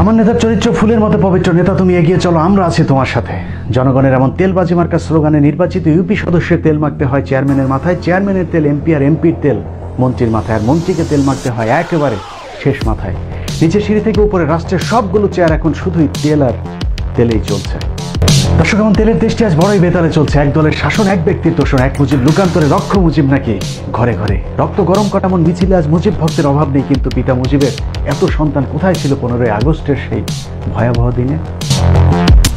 আমার নেতার চরিত্র ফুলের মতো পবিত্র। নেতা, তুমি এগিয়ে চলো, আমরা আছি তোমার সাথে। জনগণের এমন তেলবাজি মার্কা স্লোগানে নির্বাচিত ইউপি সদস্যের তেল মাখতে হয় চেয়ারম্যানের মাথায়, চেয়ারম্যানের তেল এমপি আর এমপির তেল মন্ত্রীর মাথায়, আর মন্ত্রীকে তেল মাখতে হয় একেবারে শেষ মাথায়। নিচে সিঁড়ি থেকে উপরে রাষ্ট্রের সবগুলো চেয়ার এখন শুধুই তেল আর তেলেই চলছে। দর্শক, এমন তেলের দেশটি আজ বড়ই বেতালে চলছে। এক দলের শাসন, এক ব্যক্তির তোষণ, এক মুজিব লুকান্তরে রক্ষ মুজিব নাকি ঘরে ঘরে। রক্ত গরম কাটামন মিছিলে আজ মুজিব ভক্তের অভাব নেই, কিন্তু পিতা মুজিবের এত সন্তান কোথায় ছিল 15ই আগস্টের সেই ভয়াবহ দিনে?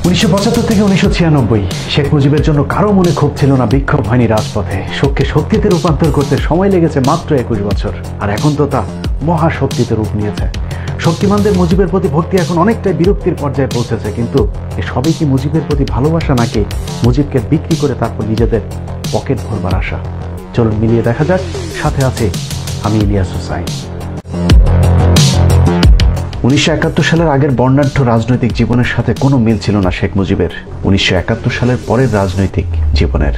1975 থেকে 1996 শেখ মুজিবের জন্য কারো মনে ক্ষোভ ছিল না, বিক্ষোভ হয়নি রাজপথে। শোককে শক্তিতে রূপান্তর করতে সময় লেগেছে মাত্র 21 বছর, আর এখন তো তা মহাশক্তিতে রূপ নিয়েছে। শক্তিমানদের মুজিবের প্রতি ভক্তি এখন অনেকটাই বিরক্তির পর্যায়ে পৌঁছেছে, কিন্তু এ সবই কি মুজিবের প্রতি ভালোবাসা, নাকি মুজিবকে বিক্রি করে তারপর নিজেদের পকেট ভরবার আশা? চলুন মিলিয়ে দেখা যাক। সাথে আছে আমি ইলিয়াস হোসাইন। 1971 সালের আগের বর্ণাঢ্য রাজনৈতিক জীবনের সাথে কোনো মিল ছিল না শেখ মুজিবের 1971 সালের পরের রাজনৈতিক জীবনের।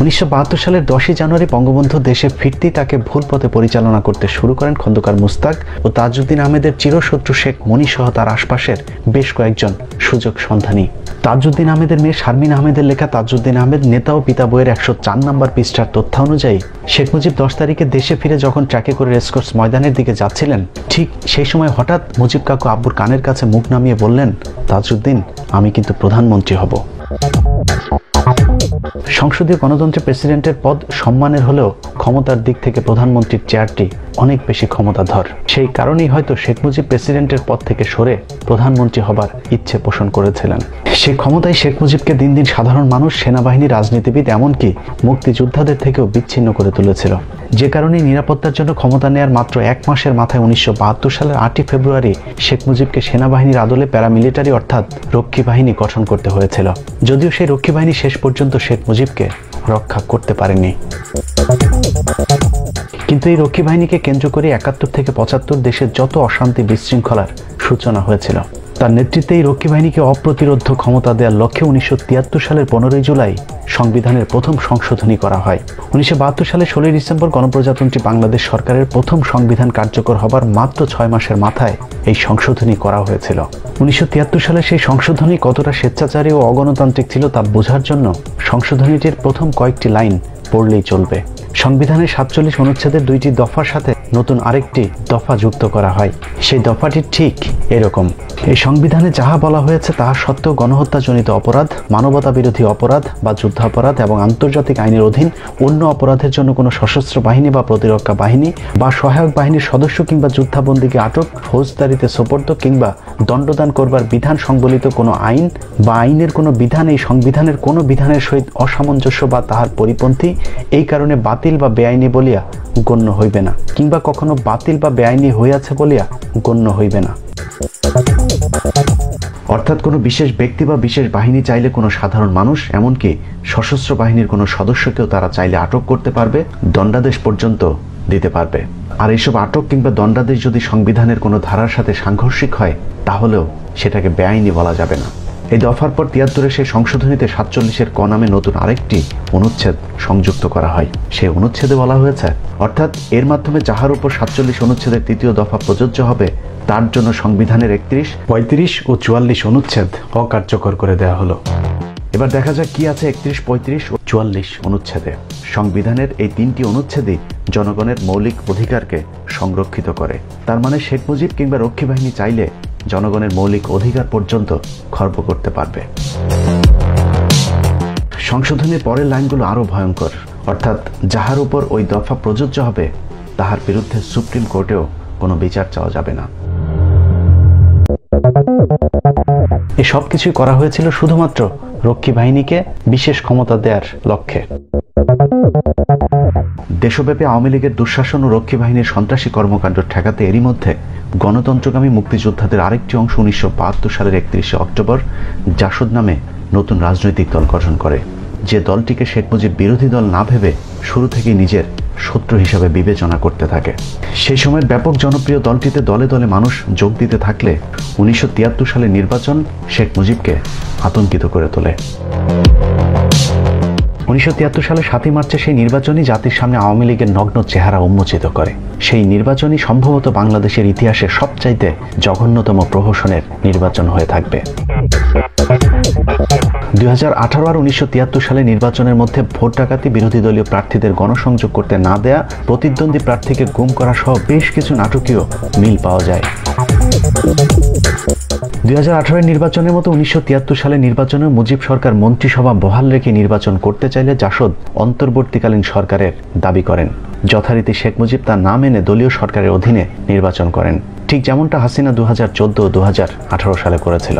1972 সালের 10ই জানুয়ারি বঙ্গবন্ধু দেশে ফিরতেই তাকে ভুল পথে পরিচালনা করতে শুরু করেন খন্দকার মুস্তাক ও তাজউদ্দিন আহমেদের চিরশত্রু শেখ মনি সহ তার আশপাশের বেশ কয়েকজন সুযোগ সন্ধানী। তাজউদ্দিন আহমেদের মেয়ে শারমিন আহমেদের লেখা তাজউদ্দিন আহমেদ নেতা ও পিতা বইয়ের 104 নম্বর পৃষ্ঠার তথ্য অনুযায়ী শেখ মুজিব 10 তারিখে দেশে ফিরে যখন ট্রাকে করে রেসকোর্স ময়দানের দিকে যাচ্ছিলেন, ঠিক সেই সময় হঠাৎ মুজিব কাকু আব্বুর কানের কাছে মুখ নামিয়ে বললেন, তাজউদ্দিন, আমি কিন্তু প্রধানমন্ত্রী হব। সংসদীয় গণতন্ত্রে প্রেসিডেন্টের পদ সম্মানের হলেও ক্ষমতার দিক থেকে প্রধানমন্ত্রীর চেয়ারটি অনেক বেশি ক্ষমতাধর। সেই কারণেই হয়তো শেখ মুজিব প্রেসিডেন্টের পদ থেকে সরে প্রধানমন্ত্রী হবার ইচ্ছে পোষণ করেছিলেন। সেই ক্ষমতায় শেখ মুজিবকে দিন দিন সাধারণ মানুষ, সেনাবাহিনী, রাজনীতিবিদ, এমনকি মুক্তিযোদ্ধাদের থেকেও বিচ্ছিন্ন করে তুলেছিল। যে কারণে নিরাপত্তার জন্য ক্ষমতা নেয়ার মাত্র 1 মাসের মাথায় 1972 সালের 8ই ফেব্রুয়ারি শেখ মুজিবকে সেনাবাহিনীর আদলে প্যারামিলিটারি অর্থাৎ রক্ষী বাহিনী গঠন করতে হয়েছিল। যদিও সেই রক্ষী বাহিনী শেষ পর্যন্ত শেখ মুজিবকে রক্ষা করতে পারেনি, কিন্তু এই রক্ষী বাহিনীকে কেন্দ্র করে 71 থেকে 75 দেশের যত অশান্তি বিশৃঙ্খলার সূচনা হয়েছিল, তার নেতৃত্বে এই রক্ষী বাহিনীকে অপ্রতিরোধ্য ক্ষমতা দেওয়ার লক্ষ্যে 1973 সালের 15ই জুলাই সংবিধানের প্রথম সংশোধনী করা হয়। 1972 সালে 16ই ডিসেম্বর গণপ্রজাতন্ত্রী বাংলাদেশ সরকারের প্রথম সংবিধান কার্যকর হবার মাত্র 6 মাসের মাথায় এই সংশোধনী করা হয়েছিল। 1973 সালে সেই সংশোধনী কতটা স্বেচ্ছাচারী ও অগণতান্ত্রিক ছিল তা বোঝার জন্য সংশোধনীটির প্রথম কয়েকটি লাইন পড়লেই চলবে। সংবিধানের 47 অনুচ্ছেদের 2টি দফার সাথে নতুন আরেকটি দফা যুক্ত করা হয়। সেই দফাটি ঠিক এরকম: এই সংবিধানে যাহা বলা হয়েছে তাহা সত্ত্বেও গণহত্যাজনিত অপরাধ, মানবতা বিরোধী অপরাধ বা যুদ্ধাপরাধ এবং আন্তর্জাতিক আইনের অধীন অন্য অপরাধের জন্য কোনো সশস্ত্র বাহিনী বা প্রতিরক্ষা বাহিনী বা সহায়ক বাহিনীর সদস্য কিংবা যুদ্ধাবন্দীকে আটক, ফৌজদারিতে সোপর্দ কিংবা দণ্ডদান করবার বিধান সংবলিত কোনো আইন বা আইনের কোনো বিধান এই সংবিধানের কোনো বিধানের সহিত অসামঞ্জস্য বা তাহার পরিপন্থী এই কারণে বাতিল বা বেআইনি বলিয়া গণ্য হইবে না, কিংবা কখনো বাতিল বা বেআইনি হইয়াছে বলিয়া গণ্য হইবে না। অর্থাৎ কোনো বিশেষ ব্যক্তি বা বিশেষ বাহিনী চাইলে কোনো সাধারণ মানুষ, এমনকি সশস্ত্র বাহিনীর কোনো সদস্যকেও তারা চাইলে আটক করতে পারবে, দণ্ডাদেশ পর্যন্ত দিতে পারবে। আর এইসব আটক কিংবা দণ্ডাদেশ যদি সংবিধানের কোনো ধারার সাথে সাংঘর্ষিক হয়, তাহলেও সেটাকে বেআইনি বলা যাবে না। এই দফার পর 73 সেই সংশোধনীতে 47 ক নামে নতুন আরেকটি অনুচ্ছেদ সংযুক্ত করা হয়। সেই অনুচ্ছেদে বলা হয়েছে, অর্থাৎ এর মাধ্যমে যাহার উপর 47 অনুচ্ছেদের 3য় দফা প্রযোজ্য হবে তার জন্য সংবিধানের 31, 35 ও 44 অনুচ্ছেদ অকার্যকর করে দেওয়া হলো। এবার দেখা যাক কি আছে 31, 35 ও 44 অনুচ্ছেদে। সংবিধানের এই 3টি অনুচ্ছেদই জনগণের মৌলিক অধিকারকে সংরক্ষিত করে। তার মানে শেখ মুজিব কিংবা রক্ষী বাহিনী চাইলে জনগণের মৌলিক অধিকার পর্যন্ত খর্ব করতে পারবে। সংশোধনের পরের লাইনগুলো আরো ভয়ঙ্কর, অর্থাৎ যাহার উপর ওই দফা প্রযোজ্য হবে তাহার বিরুদ্ধে সুপ্রিম কোর্টেও কোনো বিচার চাওয়া যাবে না। এই সব কিছুই করা হয়েছিল শুধুমাত্র রক্ষী বাহিনীকে বিশেষ ক্ষমতা দেওয়ার লক্ষ্যে। দেশব্যাপী আওয়ামী লীগের দুঃশাসন ও রক্ষী বাহিনীর সন্ত্রাসী কর্মকাণ্ড ঠেকাতে এরই মধ্যে গণতন্ত্রগামী মুক্তিযোদ্ধাদের আরেকটি অংশ 1972 সালের 31 অক্টোবর জাসদ নামে নতুন রাজনৈতিক দল গঠন করে, যে দলটিকে শেখ মুজিব বিরোধী দল না ভেবে শুরু থেকেই নিজের শত্রু হিসাবে বিবেচনা করতে থাকে। সেই সময়ের ব্যাপক জনপ্রিয় দলটিতে দলে দলে মানুষ যোগ দিতে থাকলে 1973 সালের নির্বাচন শেখ মুজিবকে আতঙ্কিত করে তোলে। 1973 সালে 7 মার্চে সেই নির্বাচনই জাতির সামনে আওয়ামী লীগের নগ্ন চেহারা উন্মোচিত করে। সেই নির্বাচনই সম্ভবত বাংলাদেশের ইতিহাসে সবচাইতে জঘন্যতম প্রহসনের নির্বাচন হয়ে থাকবে। 2018 আর 1973 সালে নির্বাচনের মধ্যে ভোট ডাকাতি, বিরোধী দলীয় প্রার্থীদের গণসংযোগ করতে না দেয়া, প্রতিদ্বন্দ্বী প্রার্থীকে গুম করা সহ বেশ কিছু নাটকীয় মিল পাওয়া যায়। 2018 নির্বাচনের মতো 1973 সালে নির্বাচনে মুজিব সরকার মন্ত্রিসভা বহাল রেখে নির্বাচন করতে চাইলে জাসদ অন্তর্বর্তীকালীন সরকারের দাবি করেন। যথারীতি শেখ মুজিব তা না মেনে দলীয় সরকারের অধীনে নির্বাচন করেন, ঠিক যেমনটা হাসিনা 2014 ও 2018 সালে করেছিল।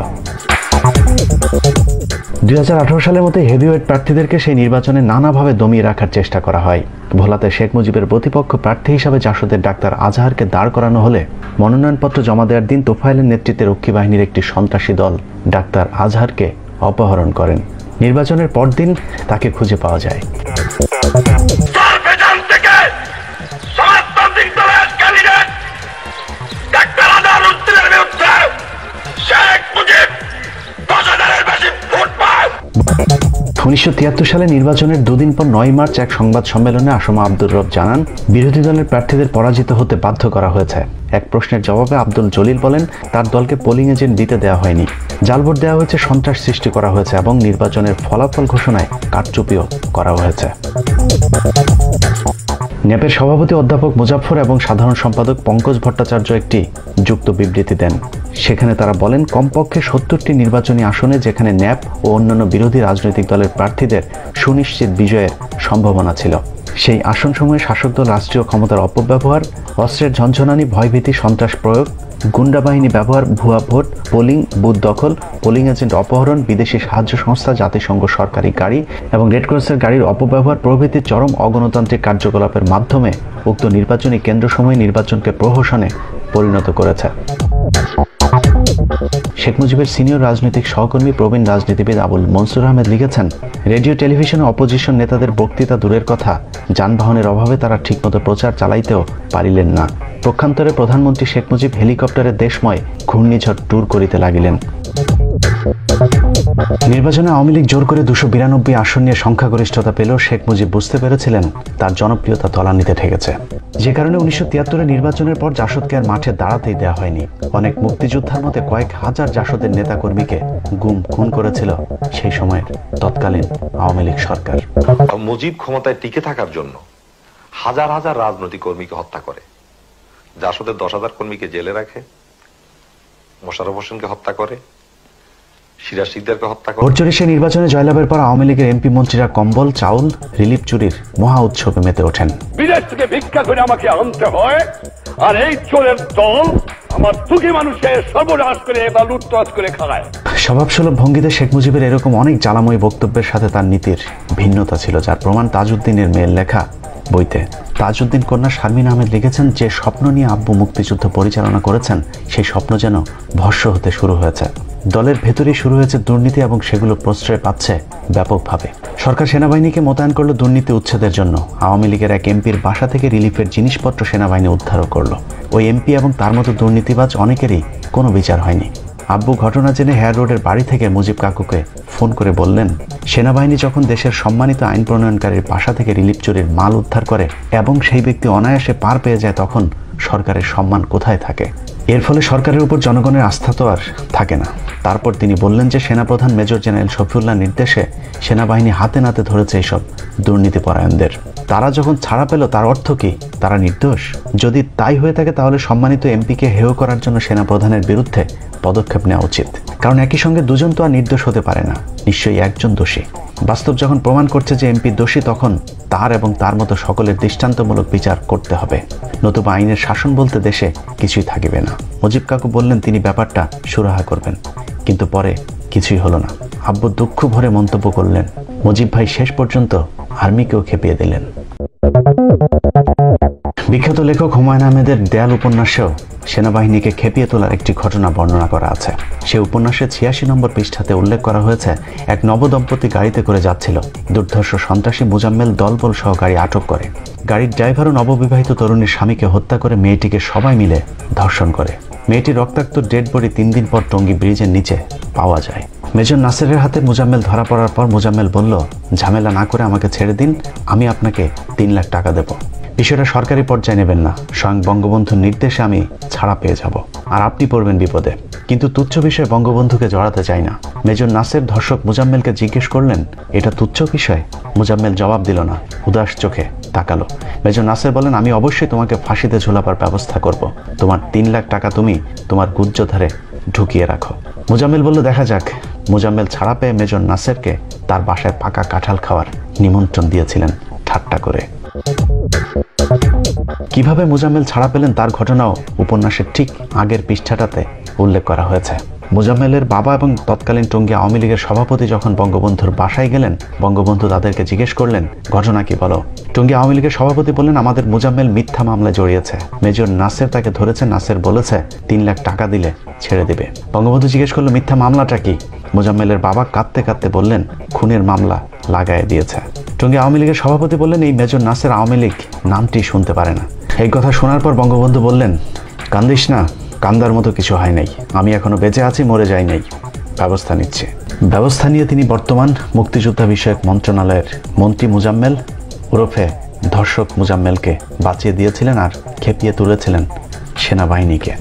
2018 সালের মতো হেভিওয়েট প্রার্থীদেরকে সেই নির্বাচনে নানাভাবে দমিয়ে রাখার চেষ্টা করা হয়। ভোলাতে শেখ মুজিবের প্রতিপক্ষ প্রার্থী হিসাবে জাসদের ডাক্তার আজহারকে দাঁড় করানো হলে মনোনয়নপত্র জমা দেওয়ার দিন তোফায়েলের নেতৃত্বে রক্ষী বাহিনীর একটি সন্ত্রাসী দল ডাক্তার আজহারকে অপহরণ করেন। নির্বাচনের পরদিন তাকে খুঁজে পাওয়া যায়। সালে নির্বাচনের দুদিন পর 9 মার্চ এক সংবাদ সম্মেলনে আসমা আব্দুর রব জানান, বিরোধী দলের প্রার্থীদের পরাজিত হতে বাধ্য করা হয়েছে। এক প্রশ্নের জবাবে আব্দুল জলিল বলেন, তার দলকে পোলিং এজেন্ট দিতে দেওয়া হয়নি, জালভোট দেওয়া হয়েছে, সন্ত্রাস সৃষ্টি করা হয়েছে এবং নির্বাচনের ফলাফল ঘোষণায় কারচুপিও করা হয়েছে। ন্যাপের সভাপতি অধ্যাপক মুজাফফর এবং সাধারণ সম্পাদক পঙ্কজ ভট্টাচার্য একটি যুক্ত বিবৃতি দেন। সেখানে তারা বলেন, কমপক্ষে 70টি নির্বাচনী আসনে যেখানে ন্যাপ ও অন্যান্য বিরোধী রাজনৈতিক দলের প্রার্থীদের সুনিশ্চিত বিজয়ের সম্ভাবনা ছিল, সেই আসনসমূহে শাসক দল রাষ্ট্রীয় ক্ষমতার অপব্যবহার, অস্ত্রের ঝনঝনানি, ভয়ভীতি, সন্ত্রাস প্রয়োগ, গুন্ডা বাহিনী ব্যবহার, ভুয়া ভোট, পোলিং বুথ দখল, পোলিং এজেন্ট অপহরণ, বিদেশি সাহায্য সংস্থা, জাতিসংঘ সরকারি গাড়ি এবং রেডক্রসের গাড়ির অপব্যবহার প্রভৃতি চরম অগণতান্ত্রিক কার্যকলাপের মাধ্যমে উক্ত নির্বাচনী কেন্দ্রসমূহে নির্বাচনকে প্রহসনে পরিণত করেছে। শেখ মুজিবের সিনিয়র রাজনৈতিক সহকর্মী প্রবীণ রাজনীতিবিদ আবুল মনসুর আহমেদ লিখেছেন, রেডিও টেলিভিশনে অপোজিশন নেতাদের বক্তৃতা দূরের কথা, যানবাহনের অভাবে তারা ঠিকমতো প্রচার চালাইতেও পারিলেন না। পক্ষান্তরে প্রধানমন্ত্রী শেখ মুজিব হেলিকপ্টারে দেশময় ঘূর্ণিঝড় ট্যুর করিতে লাগিলেন। নির্বাচনে আওয়ামী লীগ জোর করে 292 আসন নিয়ে সংখ্যাগরিষ্ঠতা পেলেও শেখ মুজিব বুঝতে পেরেছিলেন তার জনপ্রিয়তা তলানিতে ঠেকেছে, যে কারণে 1973 নির্বাচনের পর জাসদকে আর মাঠে দাঁড়াতেই দেওয়া হয়নি। অনেক মুক্তিযোদ্ধার মতে কয়েক হাজার জাসদের নেতাকর্মীকে গুম খুন করেছিল সেই সময়ের তৎকালীন আওয়ামী লীগ সরকার। মুজিব ক্ষমতায় টিকে থাকার জন্য হাজার হাজার রাজনৈতিক কর্মীকে হত্যা করে, জাসদের 10,000 কর্মীকে জেলে রাখে, মোশাররফ হোসেনকে হত্যা করে, সিরাজ শিকদারকে হত্যা করে। ভোট চুরি নির্বাচনে জয়লাভের পর আওয়ামী লীগের এমপি মন্ত্রীরা কম্বল, চাউল, রিলিফ চুরির মহা উৎসবে মেতে ওঠেন। বিদেশ থেকে ভিক্ষা করে আমাকে আনতে হয়, আর এই চোরের দল আমার দুঃখী মানুষের সর্বনাশ করে বা লুটতরাজ করে খায়। স্বভাবসুলভ ভঙ্গিতে শেখ মুজিবের এরকম অনেক জ্বালাময়ী বক্তব্যের সাথে তার নীতির ভিন্নতা ছিল, যার প্রমাণ তাজউদ্দিনের মেয়ের লেখা বইতে। তাজউদ্দিন কন্যা শারমিন আহমেদ লিখেছেন, যে স্বপ্ন নিয়ে আব্বু মুক্তিযুদ্ধ পরিচালনা করেছেন সেই স্বপ্ন যেন ভস্ম হতে শুরু হয়েছে। দলের ভেতরেই শুরু হয়েছে দুর্নীতি এবং সেগুলো প্রশ্রয় পাচ্ছে ব্যাপকভাবে। সরকার সেনাবাহিনীকে মোতায়েন করলো দুর্নীতি উচ্ছেদের জন্য। আওয়ামী লীগের এক এমপির বাসা থেকে রিলিফের জিনিসপত্র সেনাবাহিনী উদ্ধারও করলো। ওই এমপি এবং তার মতো দুর্নীতিবাজ অনেকেরই কোনো বিচার হয়নি। আব্বু ঘটনা জেনে হেয়ার রোডের বাড়ি থেকে মুজিব কাকুকে ফোন করে বললেন, সেনাবাহিনী যখন দেশের সম্মানিত আইন প্রণয়নকারীর বাসা থেকে রিলিফ চুরির মাল উদ্ধার করে এবং সেই ব্যক্তি অনায়াসে পার পেয়ে যায়, তখন সরকারের সম্মান কোথায় থাকে? এর ফলে সরকারের উপর জনগণের আস্থা তো আর থাকে না। তারপর তিনি বললেন যে সেনাপ্রধান মেজর জেনারেল শফিউল্লাহ নির্দেশে সেনাবাহিনী হাতে নাতে ধরেছে এইসব দুর্নীতিপরায়ণদের। তারা যখন ছাড়া পেল তার অর্থ কি? তারা নির্দোষ? যদি তাই হয়ে থাকে তাহলে সম্মানিত এমপিকে হেয় করার জন্য সেনাপ্রধানের বিরুদ্ধে পদক্ষেপ নেওয়া উচিত, কারণ একই সঙ্গে দুজন তো আর নির্দোষ হতে পারে না, নিশ্চয়ই একজন দোষী। বাস্তব যখন প্রমাণ করছে যে এমপি দোষী, তখন তার এবং তার মতো সকলের দৃষ্টান্তমূলক বিচার করতে হবে, নতুবা আইনের শাসন বলতে দেশে কিছুই থাকিবে না। মুজিব কাকু বললেন তিনি ব্যাপারটা সুরাহা করবেন, কিন্তু পরে কিছুই হলো না। আব্বু দুঃখ ভরে মন্তব্য করলেন, মুজিব ভাই শেষ পর্যন্ত আর্মিকেও খেপিয়ে দিলেন। বিখ্যাত লেখক হুমায়ুন আহমেদের দেয়াল উপন্যাসেও সেনাবাহিনীকে খেপিয়ে তোলার একটি ঘটনা বর্ণনা করা আছে। সে উপন্যাসে 86 নম্বর পৃষ্ঠাতে উল্লেখ করা হয়েছে, এক নবদম্পতি গাড়িতে করে যাচ্ছিল। দুর্ধর্ষ সন্ত্রাসী মুজাম্মেল দলবল সহ গাড়ি আটক করে। গাড়ির ড্রাইভারও নববিবাহিত তরুণীর স্বামীকে হত্যা করে মেয়েটিকে সবাই মিলে ধর্ষণ করে। মেয়েটির রক্তাক্ত ডেড বডি 3 দিন পর টঙ্গী ব্রিজের নিচে পাওয়া যায়। মেজর নাসেরের হাতে মোজাম্মেল ধরা পড়ার পর মোজাম্মেল বলল, ঝামেলা না করে আমাকে ছেড়ে দিন, আমি আপনাকে 3 লাখ টাকা দেব। বিষয়টা সরকারি পর্যায়ে নেবেন না, স্বয়ং বঙ্গবন্ধুর নির্দেশে আমি ছাড়া পেয়ে যাব, আর আপনি পড়বেন বিপদে। কিন্তু তুচ্ছ বিষয়ে বঙ্গবন্ধুকে জড়াতে চাই না। মেজর নাসের ধর্ষক মোজাম্মেলকে জিজ্ঞেস করলেন, এটা তুচ্ছ বিষয়? মোজাম্মেল জবাব দিল না, উদাস চোখে তাকালো। মেজর নাসের বলেন, আমি অবশ্যই তোমাকে ফাঁসিতে ঝোলাবার ব্যবস্থা করব। তোমার 3 লাখ টাকা তুমি তোমার গুজ্জধারে ঢুকিয়ে রাখো। মোজাম্মেল বলল, দেখা যাক। মোজাম্মেল ছাড়া পেয়ে মেজর নাসেরকে তার বাসায় পাকা কাঁঠাল খাওয়ার নিমন্ত্রণ দিয়েছিলেন ঠাট্টা করে। কিভাবে মোজাম্মেল ছাড়া পেলেন তার ঘটনাও উপন্যাসের ঠিক আগের পৃষ্ঠাটাতে উল্লেখ করা হয়েছে। মোজাম্মেলের বাবা এবং তৎকালীন টঙ্গী আওয়ামী লীগের সভাপতি যখন বঙ্গবন্ধুর বাসায় গেলেন, বঙ্গবন্ধু তাদেরকে জিজ্ঞেস করলেন, ঘটনা কি বলো? টঙ্গী আওয়ামী লীগের সভাপতি বললেন, আমাদের মোজাম্মেল মিথ্যা মামলায় জড়িয়েছে, মেজর নাসের তাকে ধরেছে, নাসের বলেছে 3 লাখ টাকা দিলে ছেড়ে দিবে। বঙ্গবন্ধু জিজ্ঞেস করলো, মিথ্যা মামলাটা কি? মোজাম্মেলের বাবা কাঁদতে কাঁদতে বললেন, খুনের মামলা লাগায় দিয়েছে। টঙ্গী আওয়ামী লীগের সভাপতি বললেন, এই মেজর নাসের আওয়ামী লীগ নামটি শুনতে পারে না। এই কথা শোনার পর বঙ্গবন্ধু বললেন, কান্দিস না, কান্দার মতো কিছু হয় নাই, আমি এখনো বেঁচে আছি, মরে যাই নাই, ব্যবস্থা নিচ্ছে। ব্যবস্থা নিয়ে তিনি বর্তমান মুক্তিযোদ্ধা বিষয়ক মন্ত্রণালয়ের মন্ত্রী মোজাম্মেল ওরফে ধর্ষক মোজাম্মেলকে বাঁচিয়ে দিয়েছিলেন আর খেপিয়ে তুলেছিলেন সেনাবাহিনীকে।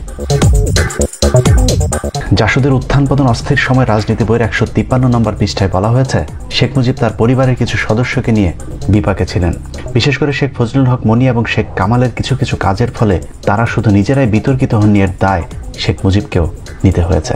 জাসদের উত্থান পতন অস্থির সময় রাজনীতি বইয়ের 153 নম্বর পৃষ্ঠায় বলা হয়েছে, শেখ মুজিব তার পরিবারের কিছু সদস্যকে নিয়ে বিপাকে ছিলেন। বিশেষ করে শেখ ফজলুল হক মনি এবং শেখ কামালের কিছু কিছু কাজের ফলে তারা শুধু নিজেরাই বিতর্কিত হননি, এর দায় শেখ মুজিবকেও নিতে হয়েছে।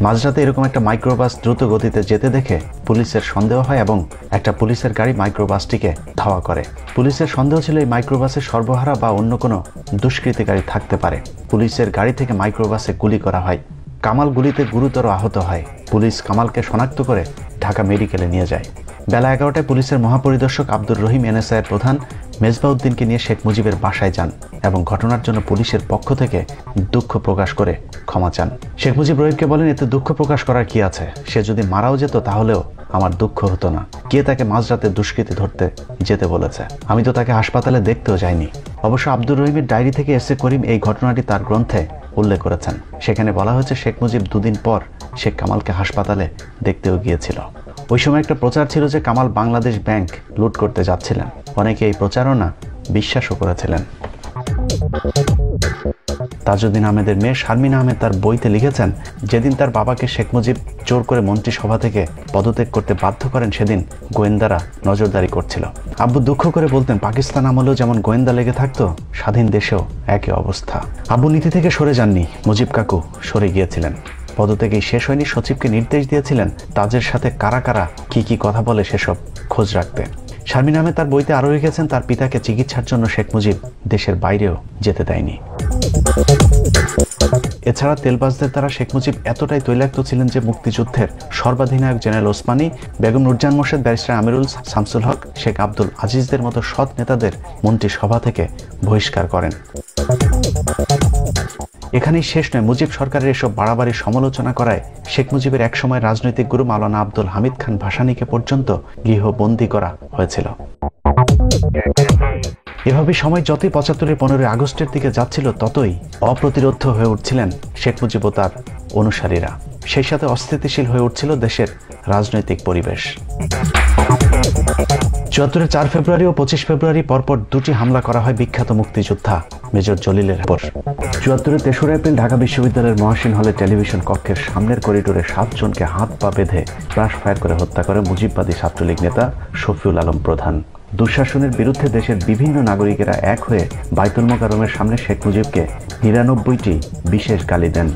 মাঝরাতে এরকম একটা মাইক্রোবাস দ্রুত গতিতে যেতে দেখে পুলিশের সন্দেহ হয় এবং একটা পুলিশের গাড়ি মাইক্রোবাসটিকে ধাওয়া করে। পুলিশের সন্দেহ ছিল এই মাইক্রোবাসে সর্বহারা বা অন্য কোনো দুষ্কৃতিকারী থাকতে পারে। পুলিশের গাড়ি থেকে মাইক্রোবাসে গুলি করা হয়। কামাল গুলিতে গুরুতর আহত হয়। পুলিশ কামালকে শনাক্ত করে ঢাকা মেডিকেলে নিয়ে যায়। বেলা 11টায় পুলিশের মহাপরিদর্শক আব্দুর রহিম এনএসআইয়ের প্রধান মেজবাউদ্দিনকে নিয়ে শেখ মুজিবের বাসায় যান এবং ঘটনার জন্য পুলিশের পক্ষ থেকে দুঃখ প্রকাশ করে ক্ষমা চান। শেখ মুজিব রহিমকে বলেন, এতে দুঃখ প্রকাশ করার কি আছে? সে যদি মারাও যেত তাহলেও আমার দুঃখ হতো না। কে তাকে মাঝরাতে দুষ্কৃতী ধরতে যেতে বলেছে? আমি তো তাকে হাসপাতালে দেখতেও যাইনি। অবশ্য আব্দুর রহিমের ডায়েরি থেকে এস এ করিম এই ঘটনাটি তার গ্রন্থে উল্লেখ করেছেন। সেখানে বলা হয়েছে, শেখ মুজিব 2 দিন পর শেখ কামালকে হাসপাতালে দেখতেও গিয়েছিল। ওই সময় একটা প্রচার ছিল যে কামাল বাংলাদেশ ব্যাংক লুট করতে যাচ্ছিলেন। অনেকে এই প্রচারণা বিশ্বাসও করেছিলেন। তাজউদ্দিন আহমেদের মেয়ে শারমিন আহমেদ তার বইতে লিখেছেন, যেদিন তার বাবাকে শেখ মুজিব জোর করে মন্ত্রিসভা থেকে পদত্যাগ করতে বাধ্য করেন, সেদিন গোয়েন্দারা নজরদারি করছিল। আব্বু দুঃখ করে বলতেন, পাকিস্তান আমলেও যেমন গোয়েন্দা লেগে থাকতো, স্বাধীন দেশেও একই অবস্থা। আব্বু নীতি থেকে সরে যাননি, মুজিব কাকু সরে গিয়েছিলেন। পদত্যাগেই শেষ হয়নি, সচিবকে নির্দেশ দিয়েছিলেন তাজের সাথে কারা কারা কি কথা বলে সেসব খোঁজ রাখতে। শারমিন আহমেদ তার বইতে আরও লিখেছেন, তার পিতাকে চিকিৎসার জন্য শেখ মুজিব দেশের বাইরেও যেতে দেয়নি। এছাড়া তেলবাজদের দ্বারা শেখ মুজিব এতটাই তৈলাক্ত ছিলেন যে মুক্তিযুদ্ধের সর্বাধিনায়ক জেনারেল ওসমানী, বেগম নূরজাহান মোর্শেদ, ব্যারিস্টার আমিরুল, শামসুল হক, শেখ আব্দুল আজিজদের মতো সৎ নেতাদের মন্ত্রিসভা থেকে বহিষ্কার করেন। এখানেই শেষ নয়, মুজিব সরকারের এসব বাড়াবাড়ি সমালোচনা করায় শেখ মুজিবের একসময় রাজনৈতিক গুরু মাওলানা আব্দুল হামিদ খান ভাসানীকে পর্যন্ত গৃহবন্দী করা হয়েছিল। এভাবে সময় যতই 75-এর 15 আগস্টের দিকে যাচ্ছিল, ততই অপ্রতিরোধ্য হয়ে উঠছিলেন শেখ মুজিব ও তার অনুসারীরা। সেই সাথে অস্থিতিশীল হয়ে উঠছিল দেশের রাজনৈতিক পরিবেশ। 74-এর 4 ফেব্রুয়ারি ও 25 ফেব্রুয়ারি পরপর 2টি হামলা করা হয় বিখ্যাত মুক্তিযোদ্ধা মেজর জলিলের উপর। 74-এর 3রা এপ্রিল ঢাকা বিশ্ববিদ্যালয়ের মহসিন হলে টেলিভিশন কক্ষের সামনের করিডোরে 7 জনকে হাত পা বেঁধে ক্রাশ ফায়ার করে হত্যা করে মুজিববাদী ছাত্রলীগ নেতা শফিউল আলম প্রধান। দুঃশাসনের বিরুদ্ধে দেশের বিভিন্ন নাগরিকেরা এক হয়ে বাইতুল মোকাররমের সামনে শেখ মুজিবকে 99টি বিশেষ গালি দেন।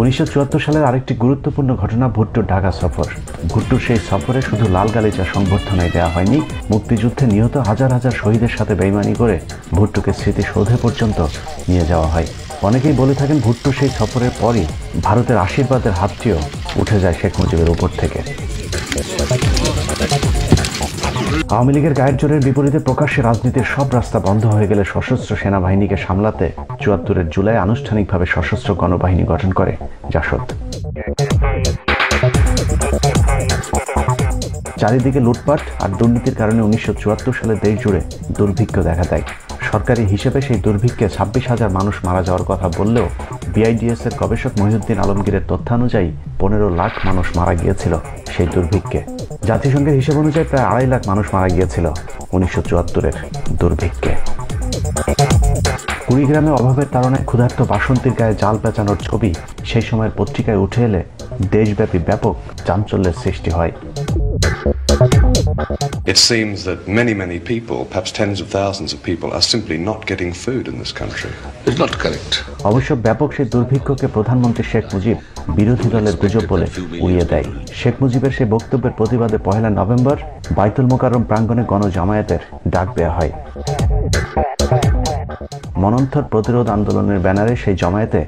1974 সালের আরেকটি গুরুত্বপূর্ণ ঘটনা ভুট্টোর ঢাকা সফর। ভুট্টোর সেই সফরে শুধু লাল গালিচা সংবর্ধনায় দেওয়া হয়নি, মুক্তিযুদ্ধে নিহত হাজার হাজার শহীদের সাথে বেইমানি করে ভুট্টোকে স্মৃতিসৌধে পর্যন্ত নিয়ে যাওয়া হয়। অনেকেই বলে থাকেন, ভুট্টো সেই সফরের পরই ভারতের আশীর্বাদের হাতটিও উঠে যায় শেখ মুজিবের উপর থেকে। আওয়ামী লীগের গায়ের জোরের বিপরীতে প্রকাশ্যে রাজনীতির সব রাস্তা বন্ধ হয়ে গেলে সশস্ত্র সেনাবাহিনীকে সামলাতে 74-এর জুলাই আনুষ্ঠানিকভাবে সশস্ত্র গণবাহিনী গঠন করে জাসদ। চারিদিকে লুটপাট আর দুর্নীতির কারণে 1974 সালে দেশ জুড়ে দুর্ভিক্ষ দেখা দেয়। সরকারি হিসেবে সেই দুর্ভিক্ষে 26,000 মানুষ মারা যাওয়ার কথা বললেও বিআইডিএস এর গবেষক মহিউদ্দিন আলমগীরের তথ্যানুযায়ী 15 লাখ মানুষ মারা গিয়েছিল সেই দুর্ভিক্ষে। জাতিসংঘের হিসেব অনুযায়ী প্রায় 2.5 লাখ মানুষ মারা গিয়েছিল 1974-এর দুর্ভিক্ষে। কুড়িগ্রামে অভাবের তাড়নায় ক্ষুধার্ত বাসন্তীর গায়ে জাল পেঁচানোর ছবি সেই সময়ের পত্রিকায় উঠে এলে দেশব্যাপী ব্যাপক চাঞ্চল্যের সৃষ্টি হয়। It seems that many people, perhaps tens of thousands of people, are simply not getting food in this country. It's not correct. অবশ্য ব্যাপক সেই দুর্ভিক্ষকে প্রধানমন্ত্রী শেখ মুজিব বিরোধী দলের গুজব বলে উড়িয়ে দেয়। শেখ মুজিবের সেই বক্তব্যের প্রতিবাদে 1 নভেম্বর বাইতুল মোকাররম প্রাঙ্গণে গণজামায়াতের ডাক দেয়া হয়। মনন্থর প্রতিরোধ আন্দোলনের ব্যানারে সেই জমায়েতে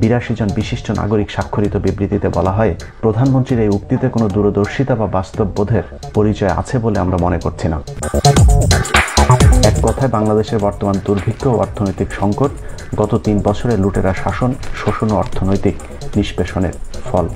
82 জন বিশিষ্ট নাগরিক স্বাক্ষরিত বিবৃতিতে বলা হয়, প্রধানমন্ত্রীর এই উক্তিতে কোনো দূরদর্শিতা বা বাস্তব বোধের পরিচয় আছে বলে আমরা মনে করছি না। এক কথায় বাংলাদেশের বর্তমান দুর্ভিক্ষ ও অর্থনৈতিক সংকট গত 3 বছরে লুটেরা শাসন, শোষণ ও অর্থনৈতিক নিষ্পেষণের ফল।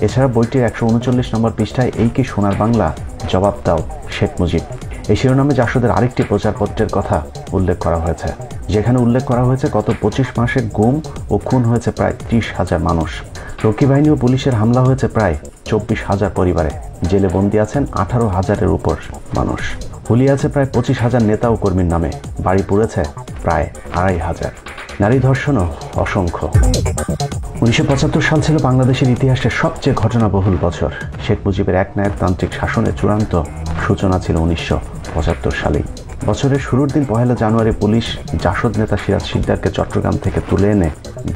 এছাড়া বইটির 139 নম্বর পৃষ্ঠায় এই কি সোনার বাংলা, জবাব দাও শেখ মুজিব, এই শিরোনামে জাসদের আরেকটি প্রচারপত্রের কথা উল্লেখ করা হয়েছে, যেখানে উল্লেখ করা হয়েছে গত 25 মাসে গুম ও খুন হয়েছে প্রায় 30,000 মানুষ। রক্ষী বাহিনী ও পুলিশের হামলা হয়েছে প্রায় 24,000 পরিবারে, জেলে বন্দী আছেন 18,000-এর উপর মানুষ, হুলিয়ে আছে প্রায় 25,000 নেতা ও কর্মীর নামে, বাড়ি পুড়েছে প্রায় 2,500, নারী ধর্ষণও অসংখ্য। 1975 সাল ছিল বাংলাদেশের ইতিহাসের সবচেয়ে ঘটনাবহুল বছর। শেখ মুজিবের একনায়কতান্ত্রিক শাসনের চূড়ান্ত সূচনা ছিল 1975 সালেই। বছরের শুরুর দিন 1 জানুয়ারি পুলিশ জাসদ নেতা সিরাজ শিকদারকে চট্টগ্রাম থেকে তুলে এনে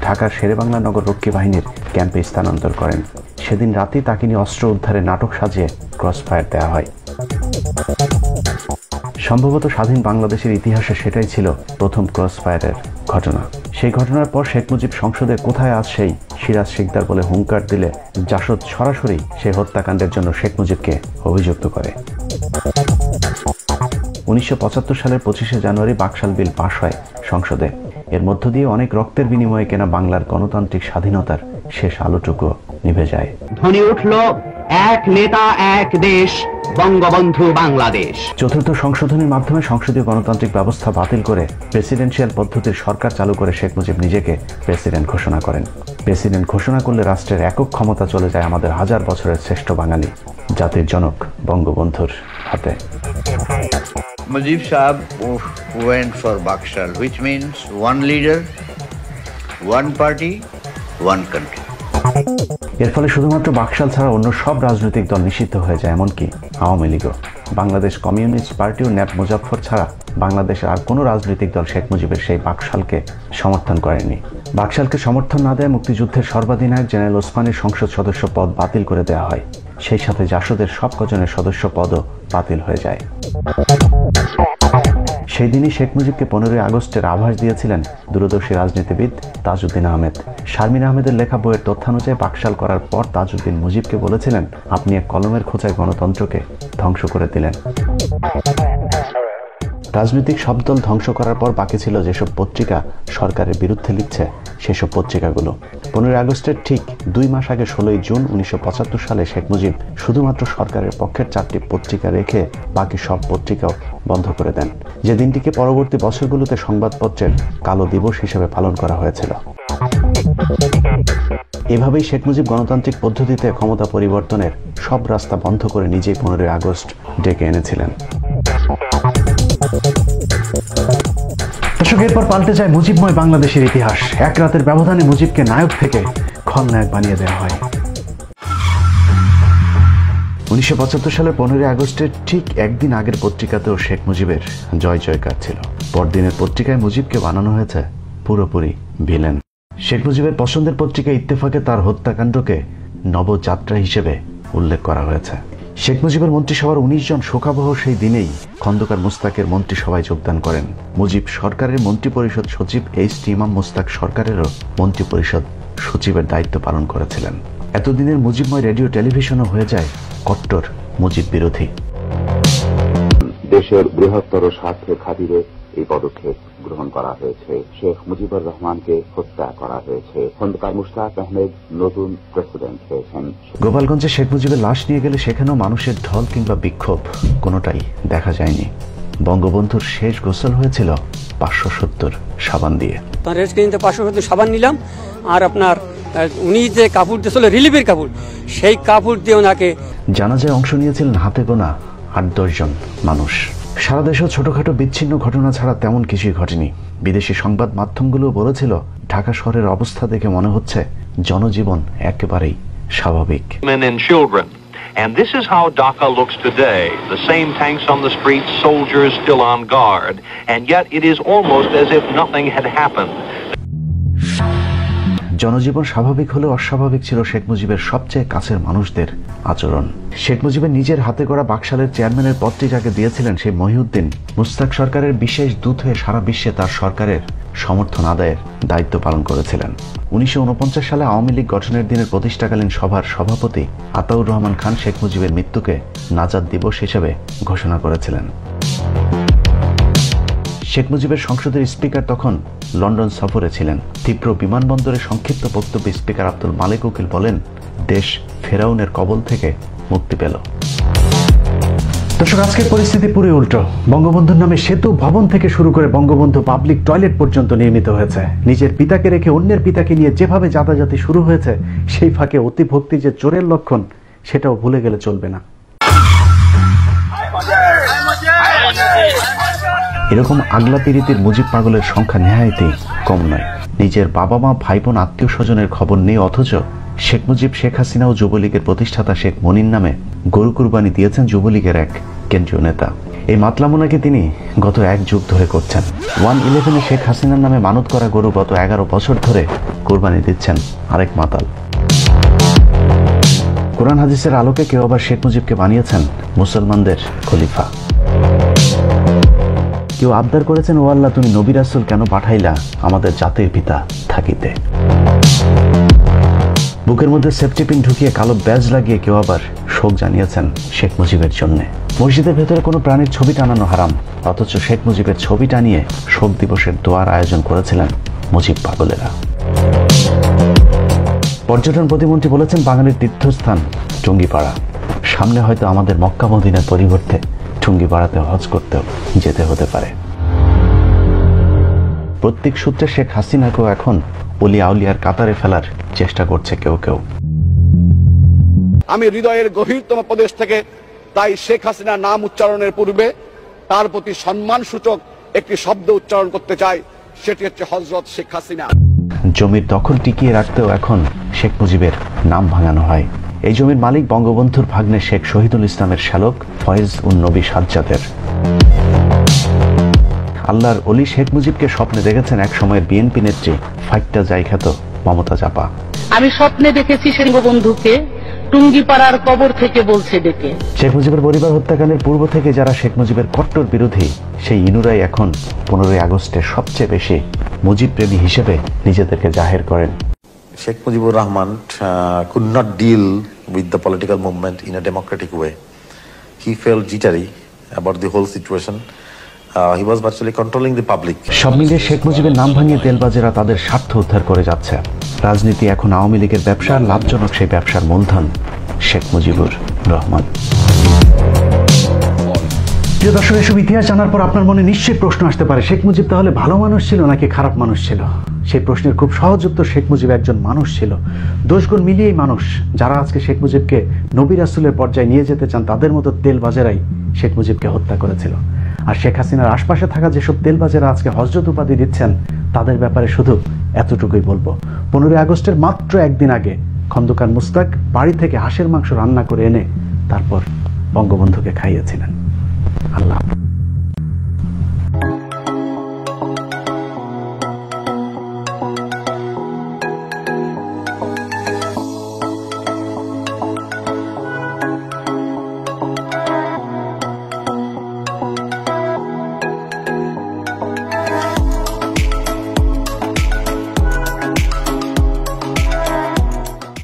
ঢাকার শেরেবাংলা নগর রক্ষী বাহিনীর ক্যাম্পে স্থানান্তর করেন। সেদিন রাতেই তাকে নিয়ে অস্ত্র উদ্ধারে নাটক সাজিয়ে ক্রসফায়ার দেওয়া হয়। সম্ভবত স্বাধীন বাংলাদেশের ইতিহাসে সেটাই ছিল প্রথম ক্রসফায়ারের ঘটনা। সেই ঘটনার পর শেখ মুজিব সংসদে কোথায় আজ সেই সিরাজ শিকদার বলে হুঙ্কার দিলে জাসদ সরাসরি সেই হত্যাকাণ্ডের জন্য শেখ মুজিবকে অভিযুক্ত করে। 1975 সালের 25 জানুয়ারি বাকশাল বিল পাশ হয় সংসদে। এর মধ্য দিয়ে অনেক রক্তের বিনিময়ে কেনা বাংলার গণতান্ত্রিক স্বাধীনতার শেষ আলোটুকু নিভে যায়। ধ্বনি উঠল এক নেতা এক দেশ, বঙ্গবন্ধু বাংলাদেশ। চতুর্থ সংশোধনীর মাধ্যমে সংসদীয় গণতান্ত্রিক ব্যবস্থা বাতিল করে প্রেসিডেন্সিয়াল পদ্ধতির সরকার চালু করে শেখ মুজিব নিজেকে প্রেসিডেন্ট ঘোষণা করেন। প্রেসিডেন্ট ঘোষণা করলে রাষ্ট্রের একক ক্ষমতা চলে যায় আমাদের 1000 বছরের শ্রেষ্ঠ বাঙালি জাতির জনক বঙ্গবন্ধুর হাতে। Mujib Saab went for Bakshal, which means one leader, one party, one country. এর ফলে শুধুমাত্র বাকশাল ছাড়া অন্য সব রাজনৈতিক দল নিষিদ্ধ হয়ে যায়, এমনকি আওয়ামী লীগও। বাংলাদেশ কমিউনিস্ট পার্টি ও ন্যাপ মুজাফফর ছাড়া বাংলাদেশের আর কোনো রাজনৈতিক দল শেখ মুজিবের সেই বাকশালকে সমর্থন করেনি। বাকশালকে সমর্থন না দেয় মুক্তিযুদ্ধের সর্বাধিনায়ক জেনারেল ওসমানীর সংসদ সদস্য পদ বাতিল করে দেওয়া হয়। সেই সাথে জাসদের সব কজনের সদস্য পদও বাতিল হয়ে যায়। সেই দিনই শেখ মুজিবকে 15 আগস্টের আভাস দিয়েছিলেন দূরদর্শী রাজনীতিবিদ তাজউদ্দিন আহমেদ। শারমিন আহমেদের লেখা বইয়ের তথ্যানুযায়ী বাকশাল করার পর তাজউদ্দিন মুজিবকে বলেছিলেন, আপনি এক কলমের খোঁচায় গণতন্ত্রকে ধ্বংস করে দিলেন। রাজনৈতিক সব দল ধ্বংস করার পর বাকি ছিল যেসব পত্রিকা সরকারের বিরুদ্ধে লিখছে সেসব পত্রিকাগুলো। 15 আগস্টের ঠিক 2 মাস আগে 16 জুন 1975 সালে শেখ মুজিব শুধুমাত্র সরকারের পক্ষের 4টি পত্রিকা রেখে বাকি সব পত্রিকাও বন্ধ করে দেন, যে দিনটিকে পরবর্তী বছরগুলোতে সংবাদপত্রের কালো দিবস হিসেবে পালন করা হয়েছিল। এভাবেই শেখ মুজিব গণতান্ত্রিক পদ্ধতিতে ক্ষমতা পরিবর্তনের সব রাস্তা বন্ধ করে নিজেই 15 আগস্ট ডেকে এনেছিলেন। দর্শক, এরপর পাল্টে যায় মুজিবময় বাংলাদেশের ইতিহাস। এক রাতের ব্যবধানে মুজিবকে নায়ক থেকে খলনায়ক বানিয়ে দেওয়া হয়। 1975 সালের 15 আগস্টের ঠিক একদিন আগের পত্রিকাতেও শেখ মুজিবের জয় জয়কার ছিল। পরদিনের পত্রিকায় মুজিবকে বানানো হয়েছে পুরোপুরি ভিলেন। শেখ মুজিবের পছন্দের পত্রিকা ইত্তেফাকে তার হত্যাকাণ্ডকে নবযাত্রা হিসেবে উল্লেখ করা হয়েছে। শেখ মুজিবের মন্ত্রিসভার 19 জন শোকাবহ সেই দিনেই খন্দকার মুস্তাকের মন্ত্রিসভায় যোগদান করেন। মুজিব সরকারের মন্ত্রিপরিষদ সচিব এইচ.টি. ইমাম মুস্তাক সরকারেরও মন্ত্রিপরিষদ সচিবের দায়িত্ব পালন করেছিলেন। এতদিনের মুজিবময় রেডিও টেলিভিশনও হয়ে যায় কট্টর মুজিব বিরোধী। দেশের বৃহত্তর স্বার্থে খাতিরে এই পদক্ষেপ গ্রহণ করা হয়েছে। শেখ মুজিবুর রহমানকে হত্যা করা হয়েছে। খন্দকার মুশতাক আহমেদ নতুন প্রেসিডেন্ট হয়েছেন। গোপালগঞ্জে শেখ মুজিবের লাশ নিয়ে গেলে সেখানেও মানুষের ঢল কিংবা বিক্ষোভ কোনোটাই দেখা যায়নি। বঙ্গবন্ধুর শেষ গোসল হয়েছিল 570 সাবান দিয়ে। রেস্ট ক্লিনিতে 570 সাবান নিলাম, আর আপনার উনি যে কাপড় দিয়েছিল রিলিফের কাপড়, সেই কাপড় দিয়ে ওনাকে। জানাজায় অংশ নিয়েছিলেন হাতে গোনা 8-10 জন মানুষ। সারা দেশেও ছোটখাটো বিচ্ছিন্ন ঘটনা ছাড়া তেমন কিছুই ঘটেনি। বিদেশি সংবাদ মাধ্যমগুলো বলেছিল ঢাকা শহরের অবস্থা দেখে মনে হচ্ছে জনজীবন একেবারেই স্বাভাবিক। And this is how Dhaka looks today. The same tanks on the streets, soldiers still on guard, and yet it is almost as if nothing had happened. জনজীবন স্বাভাবিক হলেও অস্বাভাবিক ছিল শেখ মুজিবের সবচেয়ে কাছের মানুষদের আচরণ। শেখ মুজিবের নিজের হাতে গড়া বাকশালের চেয়ারম্যানের পদটি যাকে দিয়েছিলেন সেই মহিউদ্দিন মুস্তাক সরকারের বিশেষ দূত হয়ে সারা বিশ্বে তার সরকারের সমর্থন আদায়ের দায়িত্ব পালন করেছিলেন। 1949 সালে আওয়ামী লীগ গঠনের দিনের প্রতিষ্ঠাকালীন সভার সভাপতি আতাউর রহমান খান শেখ মুজিবের মৃত্যুকে নাজাত দিবস হিসেবে ঘোষণা করেছিলেন। শেখ মুজিবের সংসদের স্পিকার তখন লন্ডন সফরে ছিলেন। তীব্র বিমানবন্দরে সংক্ষিপ্ত বক্তব্যে স্পিকার আব্দুল মালেক উকিল বলেন, দেশ ফেরাউনের কবল থেকে মুক্তি পেল। দর্শক, আজকের পরিস্থিতি পুরো উল্টো। বঙ্গবন্ধুর নামে সেতু, ভবন থেকে শুরু করে বঙ্গবন্ধু পাবলিক টয়লেট পর্যন্ত নির্মিত হয়েছে। নিজের পিতাকে রেখে অন্যের পিতাকে নিয়ে যেভাবে জাতাজাতি শুরু হয়েছে, সেই ফাঁকে অতিভক্তি যে চোরের লক্ষণ সেটাও ভুলে গেলে চলবে না। এরকম আগলা পিরিতির মুজিব পাগলের সংখ্যা নেহায়েতই কম নয়। নিজের বাবা মা, ভাই বোন, আত্মীয় স্বজনের খবর নেই, অথচ শেখ মুজিব, শেখ হাসিনা ও যুবলীগের প্রতিষ্ঠাতা শেখ মনির নামে গরু কুরবানি দিয়েছেন যুবলীগের এক কেন্দ্রীয় নেতা। এই মাতলামোনাকে তিনি গত 1 যুগ ধরে করছেন। 111-এ শেখ হাসিনার নামে মানত করা গরু গত 11 বছর ধরে কুরবানি দিচ্ছেন আরেক মাতাল। কোরআন হাদিসের আলোকে কেউ আবার শেখ মুজিবকে বানিয়েছেন মুসলমানদের খলিফা। কেউ আবদার করেছেন, ও আল্লাহ, তুমি নবী রাসূল কেন পাঠাইলা আমাদের জাতির পিতা থাকিতে। বুকের মধ্যে সেফটিপিন ঢুকিয়ে কালো ব্যাজ লাগিয়ে কেউ আবার শোক জানিয়েছেন শেখ মুজিবের জন্য। মসজিদের ভেতরে কোনো প্রাণীর ছবি টানানো হারাম, অথচ শেখ মুজিবের ছবি টানিয়ে শোক দিবসের দোয়ার আয়োজন করেছিলেন মুজিব পাগলেরা। পর্যটন প্রতিমন্ত্রী বলেছেন, বাঙালির তীর্থস্থান টুঙ্গিপাড়া, সামনে হয়তো আমাদের মক্কা মদিনার পরিবর্তে টুঙ্গিপাড়াতে হজ করতেও যেতে হতে পারে। প্রত্যেক সূত্রে শেখ হাসিনাকেও এখন অলি আউলিয়ার কাতারে ফেলার চেষ্টা করছে কেউ কেউ। আমি হৃদয়ের গভীরতম প্রদেশ থেকে তাই শেখ হাসিনা নাম উচ্চারণের পূর্বে তার প্রতি সম্মান সূচক একটি শব্দ উচ্চারণ করতে চাই, সেটি হচ্ছে হযরত শেখ হাসিনা। জমির দখল টিকিয়ে রাখতেও এখন শেখ মুজিবের নাম ভাঙানো হয়। এই জমির মালিক বঙ্গবন্ধুর ভাগ্নে শেখ শহীদুল ইসলামের শ্যালক ফয়েজ উন নবী সাজ্জাদের। আল্লাহর অলি শেখ মুজিবকে স্বপ্নে দেখেছেন এক সময়ের বিএনপি নেত্রী ফাইটটা যাই খ্যাত মমতাজ আপা। আমি স্বপ্নে দেখেছি বঙ্গবন্ধুকে টুঙ্গিপাড়ার কবর থেকে বলছে ডেকে। শেখ মুজিবের পরিবার হত্যাকাণ্ডের পূর্ব থেকে যারা শেখ মুজিবের কট্টর বিরোধী, সেই ইনুরাই এখন 15 আগস্টে সবচেয়ে বেশি মুজিব প্রেমী হিসেবে নিজেদেরকে জাহির করেন। Sheikh Mujibur Rahman could not deal with the political movement in a democratic way. He felt jittery about the whole situation. He was virtually controlling the public. সব মিলিয়ে শেখ মুজিবের নাম ভাঙিয়ে তেলবাজেরা তাদের স্বার্থ উদ্ধার করে যাচ্ছে। রাজনীতি এখন আওয়ামী লীগের ব্যবসা, লাভজনক সেই ব্যবসার মূলধন শেখ মুজিবুর রহমান। প্রিয় দর্শক, এসব ইতিহাস জানার পর আপনার মনে নিশ্চয়ই প্রশ্ন আসতে পারে, শেখ মুজিব তাহলে ভালো মানুষ ছিল নাকি খারাপ মানুষ ছিল? সেই প্রশ্নের খুব সহজ উত্তর, শেখ মুজিব একজন মানুষ ছিল। দোষগুণ মিলিয়েই মানুষ। যারা আজকে শেখ মুজিবকে নবী রাসূলের পর্যায়ে নিয়ে যেতে চান, তাদের মতো তেলবাজেরাই শেখ মুজিবকে হত্যা করেছিল। আর শেখ হাসিনার আশপাশে থাকা যেসব তেলবাজেরা আজকে হযরত উপাধি দিচ্ছেন, তাদের ব্যাপারে শুধু এতটুকুই বলবো, 15 আগস্টের মাত্র একদিন আগে খন্দকার মুস্তাক বাড়ি থেকে হাঁসের মাংস রান্না করে এনে তারপর বঙ্গবন্ধুকে খাইয়েছিলেন। আল্লাহ।